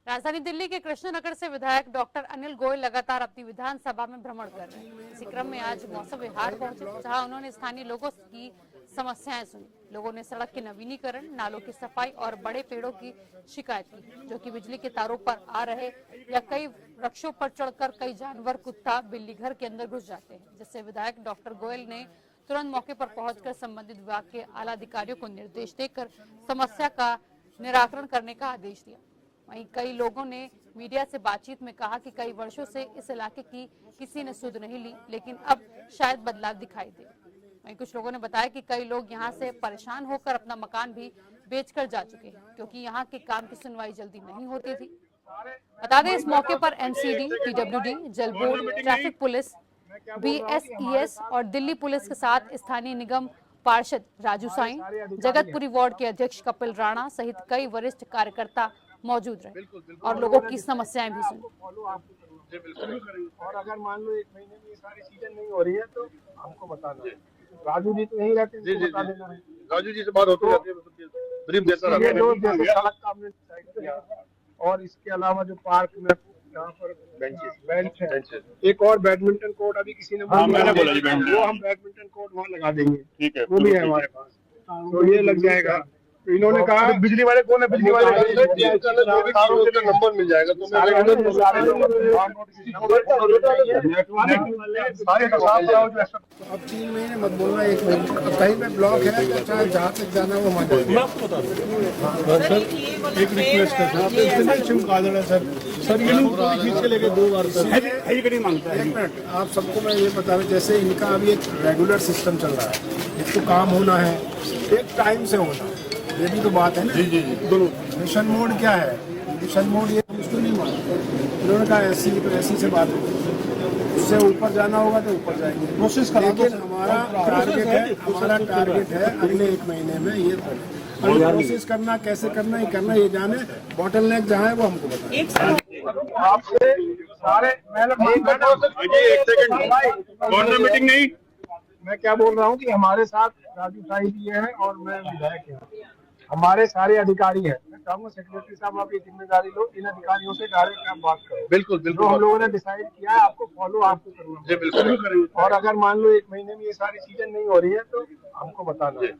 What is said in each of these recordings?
राजधानी दिल्ली के कृष्णनगर से विधायक डॉक्टर अनिल गोयल लगातार अपनी विधानसभा में भ्रमण कर रहे हैं। इसी क्रम में आज मौसम विहार पहुंचे, जहां उन्होंने स्थानीय लोगों की समस्याएं सुनी। लोगों ने सड़क के नवीनीकरण, नालों की सफाई और बड़े पेड़ों की शिकायत की, जो कि बिजली के तारों पर आ रहे या कई वृक्षों पर चढ़कर कई जानवर, कुत्ता, बिल्ली घर के अंदर घुस जाते हैं, जिससे विधायक डॉक्टर गोयल ने तुरंत मौके पर पहुंचकर संबंधित विभाग के आला अधिकारियों को निर्देश देकर समस्या का निराकरण करने का आदेश दिया। वहीं कई लोगों ने मीडिया से बातचीत में कहा कि कई वर्षों से इस इलाके की किसी ने सुध नहीं ली, लेकिन अब शायद बदलाव दिखाई दे। वहीं कुछ लोगों ने बताया कि कई लोग यहां से परेशान होकर अपना मकान भी बेचकर जा चुके हैं, क्योंकि यहां के काम की सुनवाई जल्दी नहीं होती थी। बता दें, इस मौके पर एमसीडी, पीडब्ल्यूडी, जल बोर्ड, ट्रैफिक पुलिस, बीएसईएस और दिल्ली पुलिस के साथ स्थानीय निगम पार्षद राजू साईं, जगतपुरी वार्ड के अध्यक्ष कपिल राणा सहित कई वरिष्ठ कार्यकर्ता मौजूद रहे और लोगों की समस्याएं भी सुनी। और अगर मान लो 1 महीने में ये सारी चीजें नहीं हो रही है तो हमको बताना है। राजू जी तो यहीं रहते हैं, बता देना है। राजू जी से बात होती रहती है, ब्रीफ देता रहता है। ये लोग जैसे सड़क का हमने डिसाइड किया, और इसके अलावा जो पार्क में यहाँ पर बेंच है, एक और बैडमिंटन कोर्ट अभी किसी ने मैंने बोला जी, वो हम बैडमिंटन कोर्ट वहाँ लगा देंगे। ठीक है, वो भी है हमारे पास, तो ये लग जाएगा। तो इन्होंने कहा बिजली वाले कौन है? बिजली वाले नंबर मिल जाएगा अब 3 महीने मत बोलना, 1 महीने कहीं पे ब्लॉक है, चाहे जहाँ तक जाना वो मत। मैं आपको बता दूं सर, एक रिक्वेस्ट करता हूँ सर, ये लोग खींच के लेके 2 बार सर हाई कड़ी मांगता है। 1 मिनट, आप सबको मैं ये बता रहा, जैसे इनका अभी एक रेगुलर सिस्टम चल रहा है, इसको काम होना है, एक टाइम से होना, ये भी तो बात है ना। जी दोनों मिशन मोड क्या है, मिशन मोड ये उसको नहीं मानते। इन्होंने कहा ऐसी तो ऐसी से बात होगी, उससे ऊपर जाना होगा तो ऊपर जाएंगे, कोशिश करा। लेकिन हमारा टारगेट है अगले 1 महीने में ये कोशिश करना, कैसे करना ही करना, ये जाने बॉटल नेक जहाँ है वो हमको बताएं। आपसे सारे एक सेकंड मीटिंग नहीं, मैं क्या बोल रहा हूँ कि हमारे साथ राजू साई जी हैं और मैं विधायक हैं, हमारे सारे अधिकारी हैं। मैं चाहूँगा सेक्रेटरी साहब आप ये जिम्मेदारी लो, इन अधिकारियों से डायरेक्ट आप बात करो। बिल्कुल जो हम लोगों ने डिसाइड किया है आपको फॉलो आपको करना है। जी बिल्कुल। और अगर मान लो 1 महीने में ये सारी चीजें नहीं हो रही है तो हमको बताना है।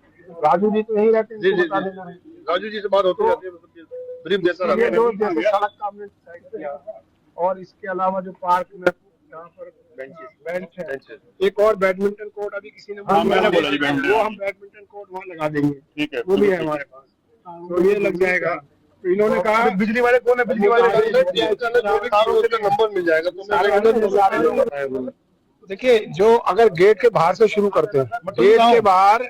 राजू जी तो यहीं रहते हैं, बता देना है। राजू जी से बात होती रहती है, ब्रीफ देता रहता ये है। लोग जैसे सड़क का हमने डिसाइड किया, और इसके अलावा जो पार्क में यहाँ पर बेंच है, एक और बैडमिंटन कोर्ट अभी किसी ने मैंने बोला जी, वो हम बैडमिंटन कोर्ट वहाँ लगा देंगे। ठीक है, वो भी है हमारे पास, तो ये लग जाएगा। तो इन्होंने कहा बिजली वाले कौन है? बिजली वाले नंबर मिल जाएगा। देखिए, जो अगर गेट के बाहर से शुरू करते हैं, गेट के बाहर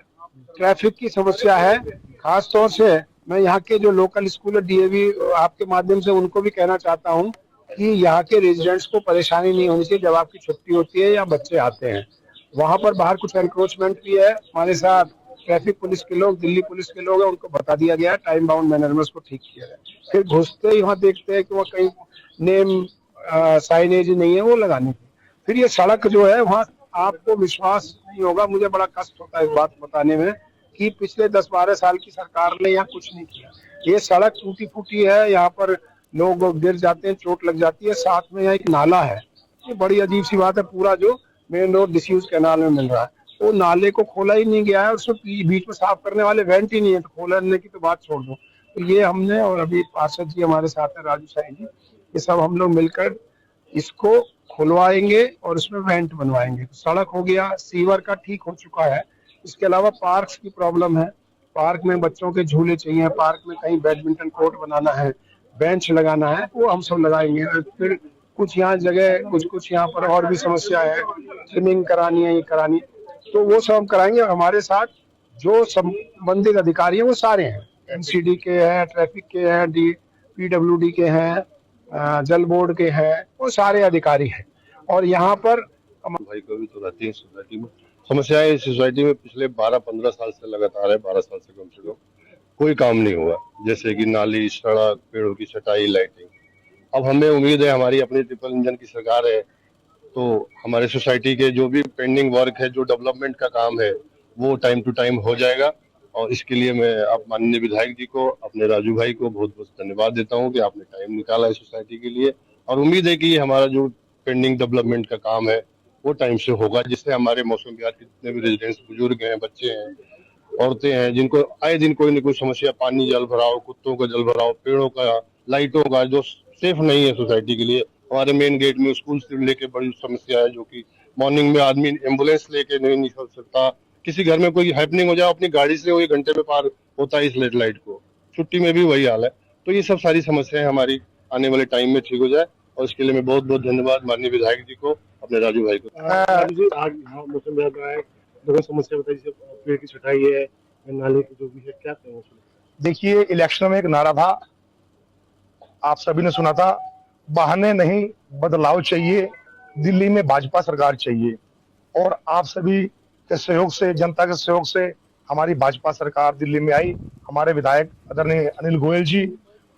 ट्रैफिक की समस्या है, खास तौर से मैं यहाँ के जो लोकल स्कूल है डीएवी, आपके माध्यम से उनको भी कहना चाहता हूँ कि यहाँ के रेजिडेंट्स को परेशानी नहीं होनी चाहिए जब आपकी छुट्टी होती है या बच्चे आते हैं। वहाँ पर बाहर कुछ एनक्रोचमेंट भी है, हमारे साथ ट्रैफिक पुलिस के लोग, दिल्ली पुलिस के लोग हैं, उनको बता दिया गया, टाइम बाउंड मैनर में उसको ठीक किया जाए। फिर घुसते ही वहाँ देखते हैं कि वहाँ कहीं नेम साइनेज नहीं है, वो लगाने की। फिर ये सड़क जो है वहाँ आपको विश्वास नहीं होगा, मुझे बड़ा कष्ट होता है इस बात बताने में कि पिछले 10-12 साल की सरकार ने यहाँ कुछ नहीं किया। ये सड़क टूटी फूटी है, यहाँ पर लोग गिर जाते हैं, चोट लग जाती है, साथ में यहाँ एक नाला है। ये बड़ी अजीब सी बात है, पूरा जो मेन रोड डिसयूज कैनाल में मिल रहा है, वो नाले को खोला ही नहीं गया है, उसमें बीच में साफ करने वाले वेंट ही नहीं है, तो खोलने की तो बात छोड़ दो। तो ये हमने, और अभी पार्षद जी हमारे साथ है राजू साई जी, ये सब हम लोग मिलकर इसको खुलवाएंगे और उसमें वेंट बनवाएंगे। तो सड़क हो गया, सीवर का ठीक हो चुका है, इसके अलावा पार्क्स की प्रॉब्लम है, पार्क में बच्चों के झूले चाहिए, पार्क में कहीं बैडमिंटन कोर्ट बनाना है, बेंच लगाना है, वो हम सब लगाएंगे। फिर कुछ यहाँ जगह, कुछ यहाँ पर और भी समस्या है, स्विमिंग करानी है, ये करानी, तो वो सब हम कराएंगे। और हमारे साथ जो संबंधित अधिकारी हैं वो सारे हैं, एमसीडी के हैं, ट्रैफिक के हैं, पीडब्ल्यूडी के हैं, जल बोर्ड के हैं, वो सारे अधिकारी हैं। और यहाँ पर भाई को भी तो रहती है सोसाइटी में समस्याएं, इस सोसाइटी में पिछले 12-15 साल से लगातार है, 12 साल से कम से कम कोई काम नहीं हुआ, जैसे कि नाली, सड़क, पेड़ों की छटाई, लाइटिंग। अब हमें उम्मीद है, हमारी अपनी ट्रिपल इंजन की सरकार है, तो हमारे सोसाइटी के जो भी पेंडिंग वर्क है, जो डेवलपमेंट का काम है, वो टाइम टू टाइम हो जाएगा और इसके लिए मैं आप माननीय विधायक जी को, अपने राजू भाई को बहुत बहुत धन्यवाद देता हूँ कि आपने टाइम निकाला है सोसाइटी के लिए। और उम्मीद है कि ये हमारा जो पेंडिंग डेवलपमेंट का काम है वो टाइम से होगा, जिससे हमारे मौसम विहार के जितने भी रेजिडेंट्स, बुजुर्ग हैं, बच्चे हैं, औरतें हैं, जिनको आए दिन कोई न कोई समस्या, पानी जल भराव, कुत्तों का जल भराव, पेड़ों का, लाइटों का, जो सेफ नहीं है सोसाइटी के लिए। हमारे मेन गेट में स्कूल से लेके बड़ी समस्या है, जो कि मॉर्निंग में आदमी एम्बुलेंस लेके नहीं निकल सकता, किसी घर में कोई हैपनिंग हो जाए अपनी गाड़ी से वो 1 घंटे में पार होता है इस लेट लाइट को, छुट्टी में भी वही हाल है। तो ये सब सारी समस्याएं हमारी आने वाले टाइम में ठीक हो जाए, और इसके लिए मैं बहुत बहुत धन्यवाद माननीय विधायक जी को, अपने राजू भाई को। राजू जी, आज यहाँ मौसम विभाग में आए, दोनों समस्या बताई, जैसे पेड़ की छटाई है, नाले की जो भी है, क्या कहेंगे? देखिए, इलेक्शन में एक नारा था, आप सभी ने सुना था, बहाने नहीं बदलाव चाहिए, दिल्ली में भाजपा सरकार चाहिए। और आप सभी के सहयोग से, जनता के सहयोग से हमारी भाजपा सरकार दिल्ली में आई। हमारे विधायक आदरणीय अनिल गोयल जी,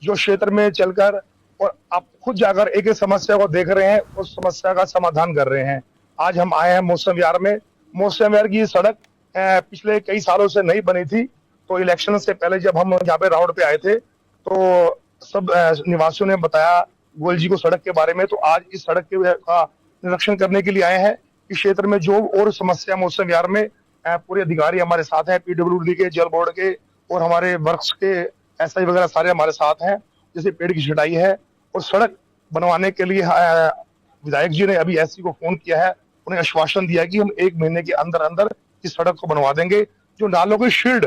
जो क्षेत्र में चलकर और आप खुद जाकर एक एक समस्या को देख रहे हैं, उस समस्या का समाधान कर रहे हैं। आज हम आए हैं मौसम विहार में। मौसम विहार की सड़क पिछले कई सालों से नहीं बनी थी, तो इलेक्शन से पहले जब हम यहाँ पे राउंड पे आए थे तो सब निवासियों ने बताया गोयल जी को सड़क के बारे में। तो आज इस सड़क के का निरीक्षण करने के लिए आए हैं। इस क्षेत्र में जो और समस्या मौसम विहार में, पूरे अधिकारी हमारे साथ हैं, पीडब्ल्यूडी के, जल बोर्ड के और हमारे वर्क्स के एसआई वगैरह सारे हमारे साथ हैं। जैसे पेड़ की छटाई है और सड़क बनवाने के लिए विधायक जी ने अभी एससी को फोन किया है, उन्हें आश्वासन दिया कि हम 1 महीने के अंदर अंदर इस सड़क को बनवा देंगे। जो नालों की शील्ड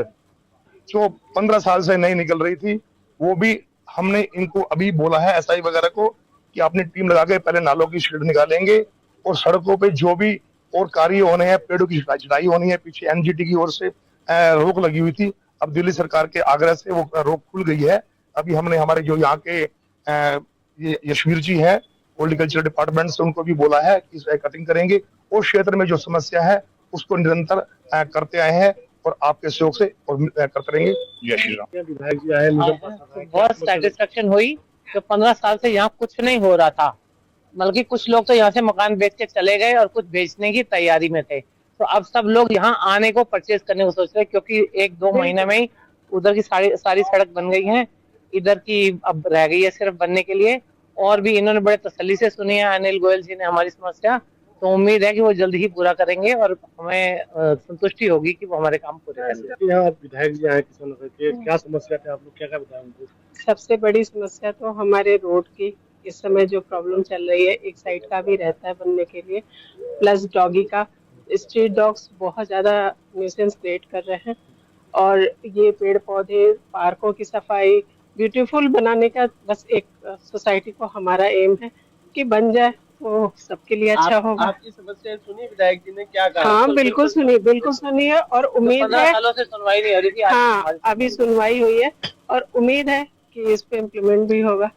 जो 15 साल से नहीं निकल रही थी, वो भी हमने इनको अभी बोला है एसआई वगैरह को कि अपनी टीम लगा के पहले नालों की शील्ड निकालेंगे, और सड़कों पे जो भी और कार्य होने हैं, पेड़ों की छटाई होनी है। पीछे एनजीटी की ओर से रोक लगी हुई थी, अब दिल्ली सरकार के आग्रह से वो रोक खुल गई है। अभी हमने हमारे जो यहाँ के ये यशवीर जी हैं हॉर्टिकल्चर डिपार्टमेंट से, उनको भी बोला है कि इसे कटिंग करेंगे, और क्षेत्र में जो समस्या है उसको निरंतर करते आए हैं और आपके सहयोग से और करते रहेंगे। जय श्री राम। विधायक जी आए, बहुत सेटिस्फेक्शन हुई कि 15 साल से यहाँ कुछ नहीं हो रहा था, बल्कि कुछ लोग तो यहाँ से मकान बेच के चले गए और कुछ बेचने की तैयारी में थे। तो अब सब लोग यहाँ आने को, परचेज करने को सोच रहे हैं, क्योंकि 1-2 महीने में ही उधर की सारी सड़क बन गई है, इधर की अब रह गई है सिर्फ बनने के लिए। और भी इन्होंने बड़े तसल्ली से सुनी है अनिल गोयल जी ने हमारी समस्या, तो उम्मीद है कि वो जल्द ही पूरा करेंगे और हमें संतुष्टि होगी कि वो हमारे काम पूरे करेंगे। यहाँ विधायक जी आए किसानों के, क्या समस्या थे, आप लोग क्या क्या बताएंगे? सबसे बड़ी समस्या तो हमारे रोड की इस समय जो प्रॉब्लम चल रही है, एक साइड का भी रहता है बनने के लिए, प्लस डॉगी का। स्ट्रीट डॉग्स बहुत ज्यादा न्यूसेंस क्रिएट कर रहे हैं, और ये पेड़ पौधे, पार्कों की सफाई ब्यूटीफुल बनाने का बस एक सोसाइटी को हमारा एम है कि बन जाए तो सबके लिए अच्छा होगा। आपकी समस्या सुनी विधायक जी ने, क्या कहा? हाँ, बिल्कुल सुनी है, और उम्मीद है 15 सालों से सुनवाई नहीं हो रही थी। हाँ, अभी सुनवाई हुई है और उम्मीद है कि इस पे इम्प्लीमेंट भी होगा।